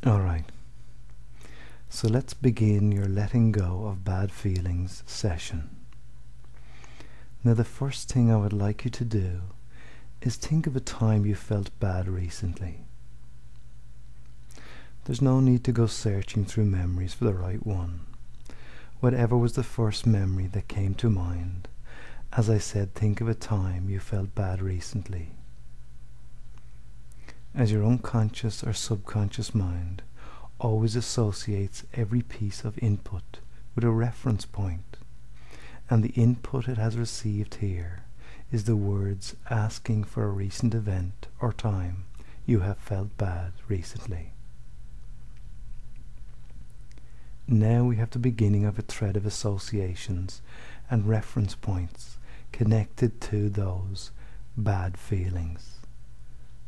Alright, so let's begin your letting go of bad feelings session. Now the first thing I would like you to do is think of a time you felt bad recently. There's no need to go searching through memories for the right one. Whatever was the first memory that came to mind, as I said, think of a time you felt bad recently. As your unconscious or subconscious mind always associates every piece of input with a reference point, and the input it has received here is the words asking for a recent event or time you have felt bad recently. Now we have the beginning of a thread of associations and reference points connected to those bad feelings.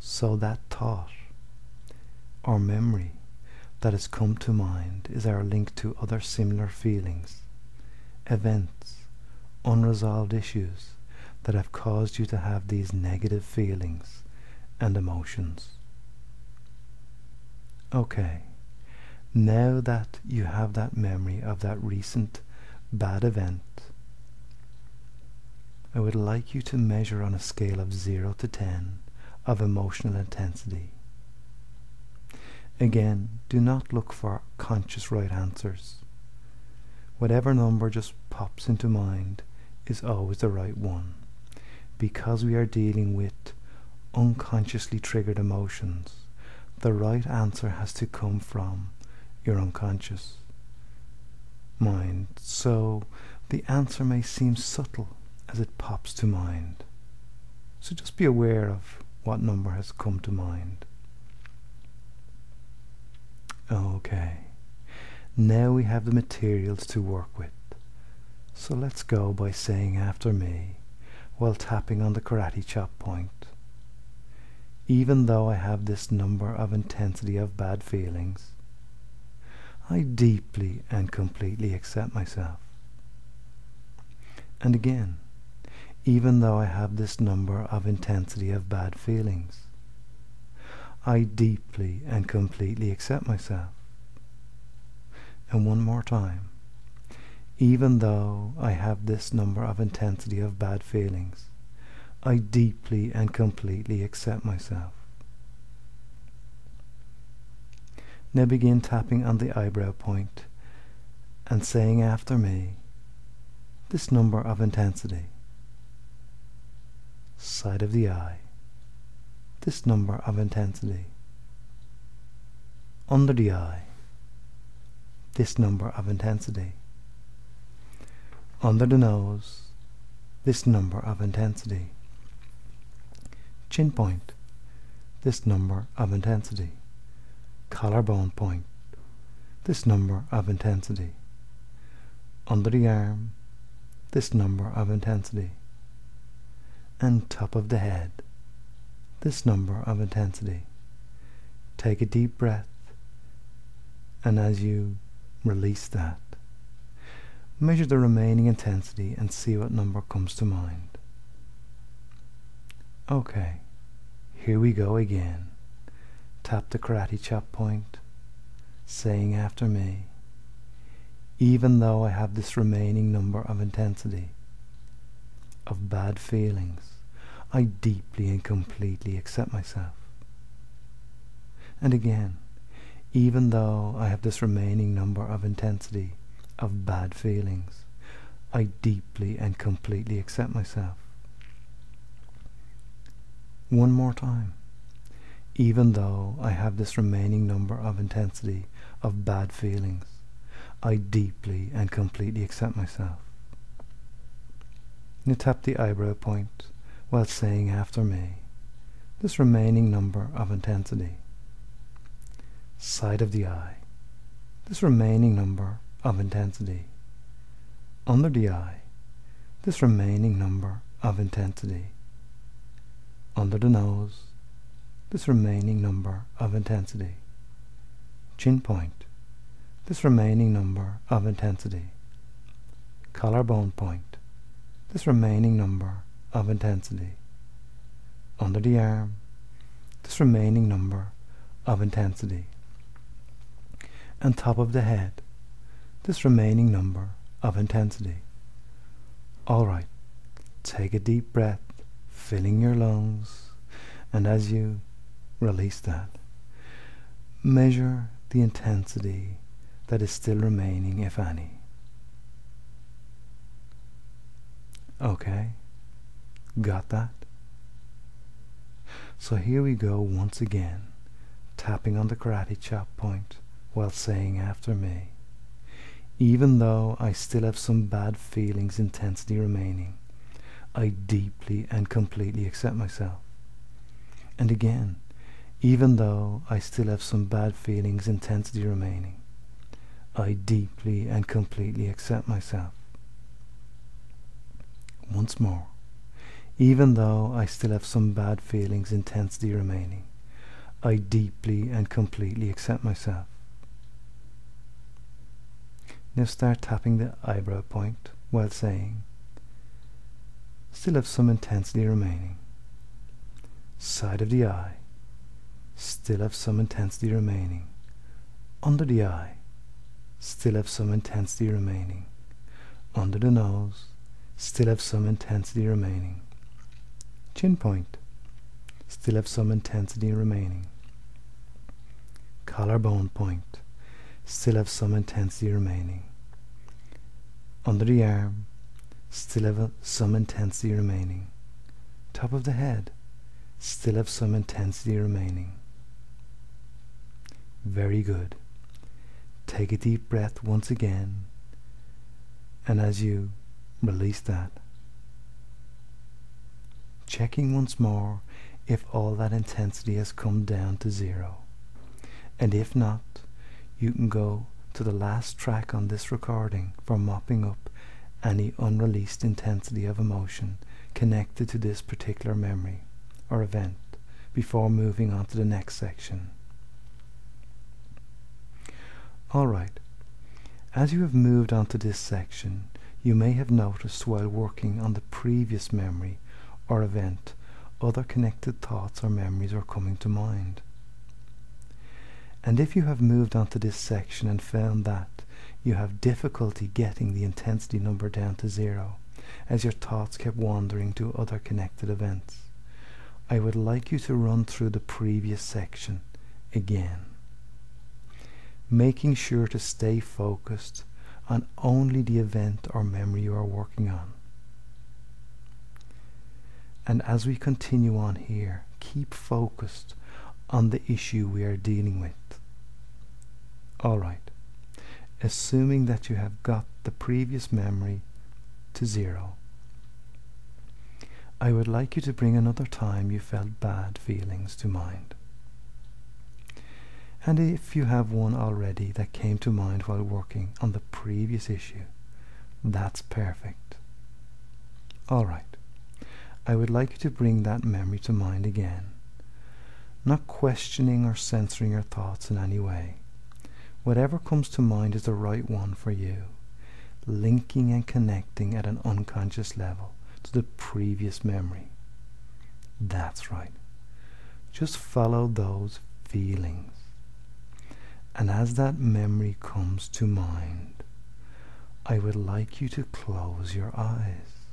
So that thought or memory that has come to mind is our link to other similar feelings, events, unresolved issues that have caused you to have these negative feelings and emotions. Okay, now that you have that memory of that recent bad event, I would like you to measure on a scale of 0 to 10 of emotional intensity. Again, do not look for conscious right answers. Whatever number just pops into mind is always the right one, because we are dealing with unconsciously triggered emotions. The right answer has to come from your unconscious mind, so the answer may seem subtle as it pops to mind. So just be aware of what number has come to mind. Okay, now we have the materials to work with. So let's go by saying after me, while tapping on the karate chop point. Even though I have this number of intensity of bad feelings, I deeply and completely accept myself. And again, even though I have this number of intensity of bad feelings, I deeply and completely accept myself. And one more time. Even though I have this number of intensity of bad feelings, I deeply and completely accept myself. Now begin tapping on the eyebrow point and saying after me, this number of intensity. Side of the eye, this number of intensity. Under the eye, this number of intensity. Under the nose, this number of intensity. Chin point, this number of intensity. Collarbone point, this number of intensity. Under the arm, this number of intensity. And top of the head, this number of intensity. Take a deep breath, and as you release that, measure the remaining intensity and see what number comes to mind. Okay, here we go again. Tap the karate chop point, saying after me, even though I have this remaining number of intensity of bad feelings, I deeply and completely accept myself. And again, even though I have this remaining number of intensity of bad feelings, I deeply and completely accept myself. One more time. Even though I have this remaining number of intensity of bad feelings, I deeply and completely accept myself. Now tap the eyebrow point while saying after me, this remaining number of intensity. Side of the eye, this remaining number of intensity. Under the eye, this remaining number of intensity. Under the nose, this remaining number of intensity. Chin point, this remaining number of intensity. Collarbone point, this remaining number of intensity. Under the arm, this remaining number of intensity. and top of the head, this remaining number of intensity. Alright, take a deep breath, filling your lungs, and as you release that, measure the intensity that is still remaining, if any. Okay, got that? So here we go once again, tapping on the karate chop point while saying after me, even though I still have some bad feelings, intensity remaining, I deeply and completely accept myself. And again, even though I still have some bad feelings, intensity remaining, I deeply and completely accept myself. Once more, even though I still have some bad feelings, intensity remaining, I deeply and completely accept myself. Now start tapping the eyebrow point while saying, still have some intensity remaining. Side of the eye, still have some intensity remaining. Under the eye, still have some intensity remaining. Under the nose, still have some intensity remaining. Chin point, still have some intensity remaining. Collarbone point, still have some intensity remaining. Under the arm, still have some intensity remaining. Top of the head, still have some intensity remaining. Very good. Take a deep breath once again, and as you release that, checking once more if all that intensity has come down to zero. And if not, you can go to the last track on this recording for mopping up any unreleased intensity of emotion connected to this particular memory or event before moving on to the next section. Alright, as you have moved on to this section, you may have noticed while working on the previous memory or event, other connected thoughts or memories are coming to mind. And if you have moved on to this section and found that you have difficulty getting the intensity number down to zero, as your thoughts kept wandering to other connected events, I would like you to run through the previous section again, making sure to stay focused on only the event or memory you are working on. And as we continue on here, keep focused on the issue we are dealing with. Alright, assuming that you have got the previous memory to zero, I would like you to bring another time you felt bad feelings to mind. And if you have one already that came to mind while working on the previous issue, that's perfect. Alright, I would like you to bring that memory to mind again, not questioning or censoring your thoughts in any way. Whatever comes to mind is the right one for you, linking and connecting at an unconscious level to the previous memory. That's right. Just follow those feelings. And as that memory comes to mind, I would like you to close your eyes.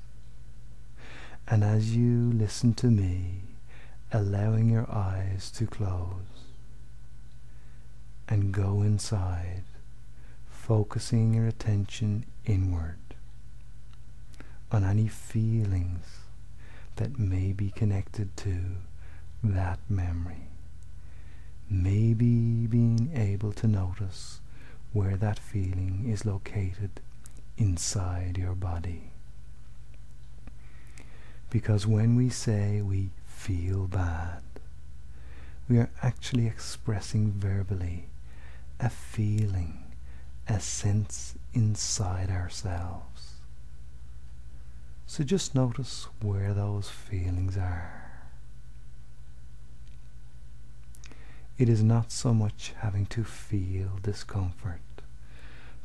And as you listen to me, allowing your eyes to close, and go inside, focusing your attention inward on any feelings that may be connected to that memory. Maybe being able to notice where that feeling is located inside your body. Because when we say we feel bad, we are actually expressing verbally a feeling, a sense inside ourselves. So just notice where those feelings are. It is not so much having to feel discomfort,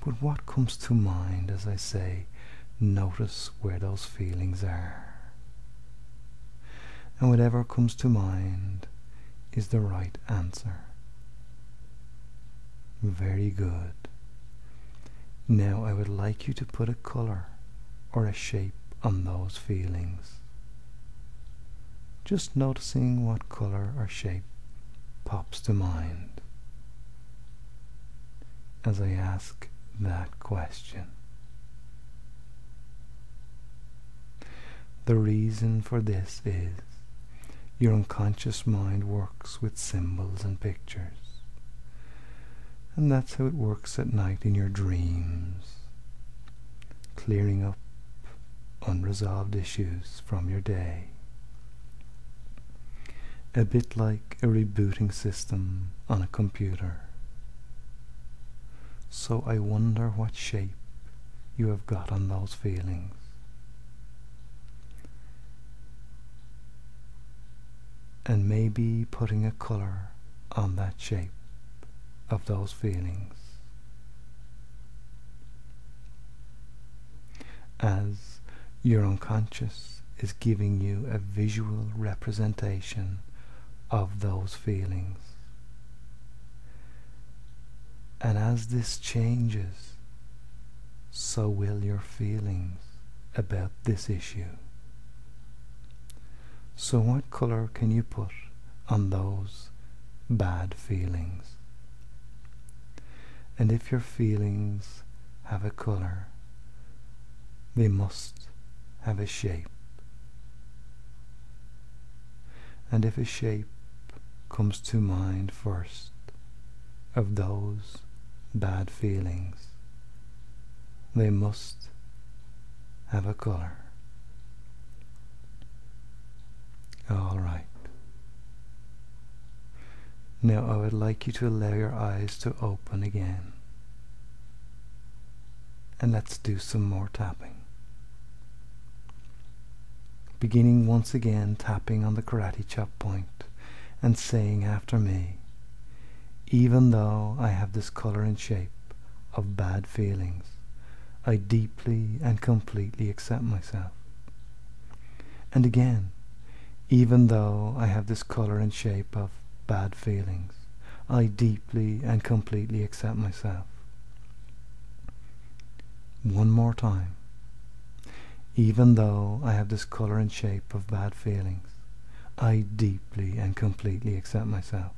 but what comes to mind as I say, notice where those feelings are. And whatever comes to mind is the right answer. Very good. Now I would like you to put a color or a shape on those feelings. Just noticing what color or shape pops to mind as I ask that question. The reason for this is your unconscious mind works with symbols and pictures, and that's how it works at night in your dreams, clearing up unresolved issues from your day. A bit like a rebooting system on a computer. So I wonder what shape you have got on those feelings. And maybe putting a color on that shape of those feelings. As your unconscious is giving you a visual representation of those feelings. And as this changes, so will your feelings about this issue. So what color can you put on those bad feelings? And if your feelings have a color, they must have a shape. And if a shape comes to mind first of those bad feelings, they must have a color. All right. Now I would like you to allow your eyes to open again. And let's do some more tapping. Beginning once again tapping on the karate chop point and saying after me, even though I have this color and shape of bad feelings, I deeply and completely accept myself. And again, even though I have this color and shape of bad feelings, I deeply and completely accept myself. One more time. Even though I have this color and shape of bad feelings, I deeply and completely accept myself.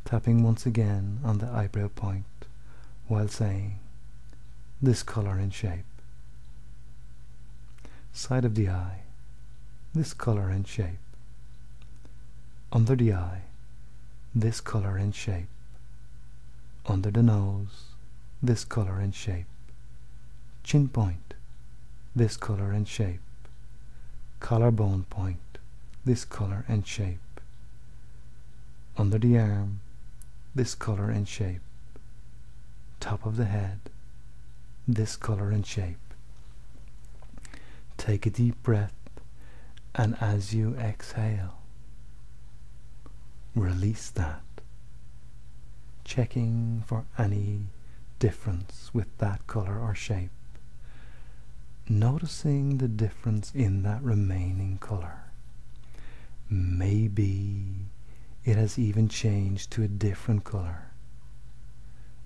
Tapping once again on the eyebrow point while saying, this color and shape. Side of the eye, this color and shape. Under the eye, this color and shape. Under the nose, this color and shape. Chin point, this color and shape. Collarbone point, this color and shape. Under the arm, this color and shape. Top of the head, this color and shape. Take a deep breath, and as you exhale, release that, checking for any difference with that color or shape. Noticing the difference in that remaining color. Maybe it has even changed to a different color.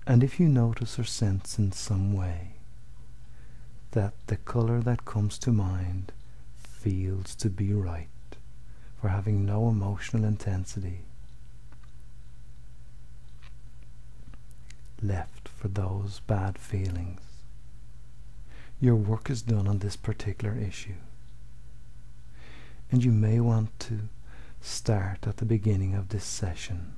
And if you notice or sense in some way that the color that comes to mind feels to be right, for having no emotional intensity left for those bad feelings, your work is done on this particular issue. And you may want to start at the beginning of this session,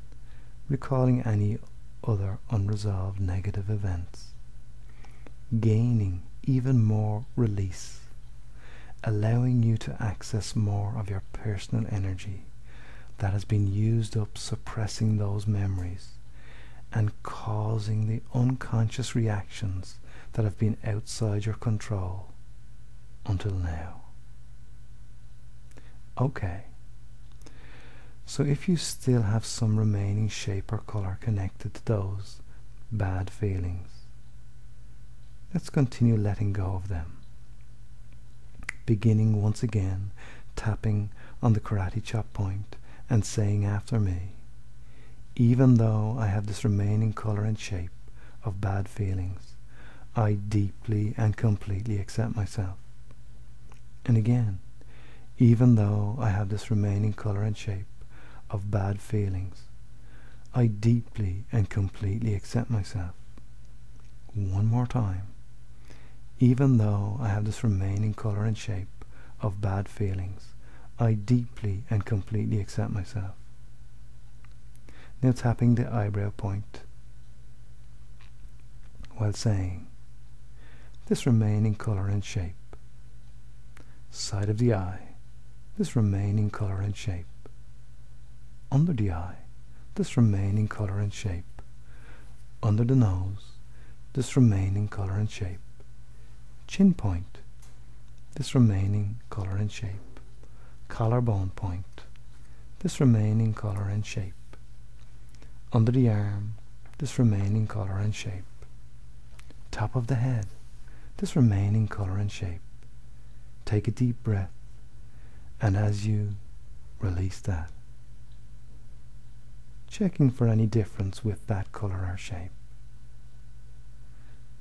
recalling any other unresolved negative events, gaining even more release, allowing you to access more of your personal energy that has been used up suppressing those memories and causing the unconscious reactions that have been outside your control until now. Okay, so if you still have some remaining shape or color connected to those bad feelings, let's continue letting go of them. Beginning once again, tapping on the karate chop point and saying after me, Even though I have this remaining color and shape of bad feelings, I deeply and completely accept myself. And again, even though I have this remaining color and shape of bad feelings, I deeply and completely accept myself. One more time. Even though I have this remaining color and shape of bad feelings, I deeply and completely accept myself. Now tapping the eyebrow point while saying, this remaining color and shape, side of the eye, this remaining color and shape, under the eye, this remaining color and shape, under the nose, this remaining color and shape, chin point, this remaining color and shape, collarbone point, this remaining color and shape, under the arm, this remaining color and shape, top of the head, this remaining color and shape. Take a deep breath, and as you release that, checking for any difference with that color or shape.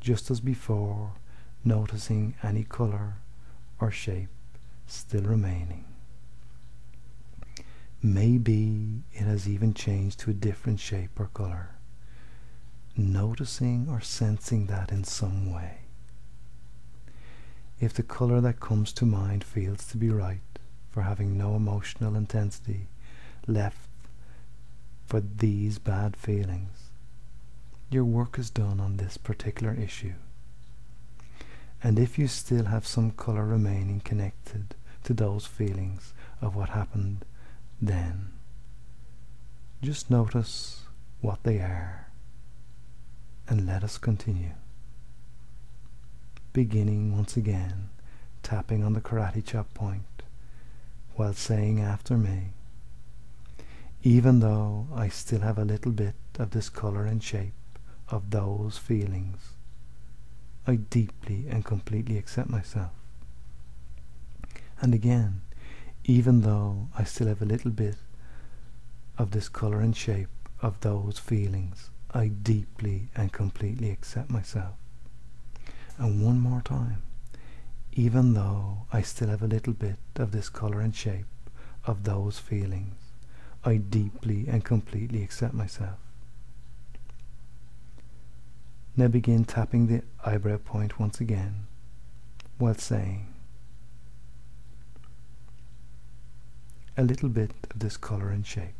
Just as before, noticing any color or shape still remaining. Maybe it has even changed to a different shape or color. Noticing or sensing that in some way. If the color that comes to mind feels to be right for having no emotional intensity left for these bad feelings, your work is done on this particular issue. And if you still have some color remaining connected to those feelings of what happened then, just notice what they are and let us continue. Beginning once again, tapping on the karate chop point while saying after me, even though I still have a little bit of this color and shape of those feelings, I deeply and completely accept myself. And again, even though I still have a little bit of this color and shape of those feelings, I deeply and completely accept myself. And one more time, even though I still have a little bit of this color and shape of those feelings, I deeply and completely accept myself. Now begin tapping the eyebrow point once again while saying, a little bit of this color and shape,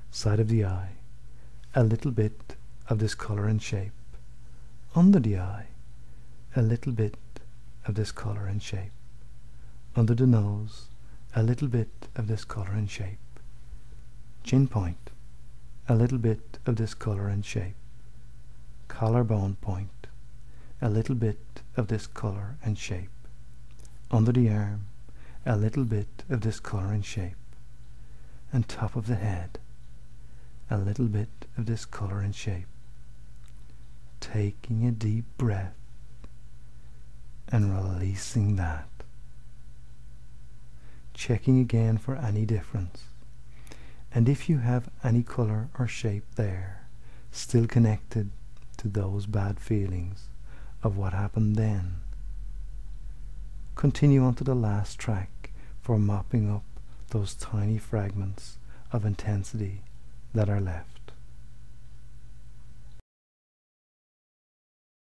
side of the eye, a little bit of this color and shape, under the eye, a little bit of this color and shape, under the nose, a little bit of this color and shape, chin point, a little bit of this color and shape, collarbone point, a little bit of this color and shape, under the arm, a little bit of this color and shape, and top of the head, a little bit of this color and shape. Taking a deep breath and releasing that. Checking again for any difference. And if you have any color or shape there still connected to those bad feelings of what happened then, continue on to the last track for mopping up those tiny fragments of intensity that are left.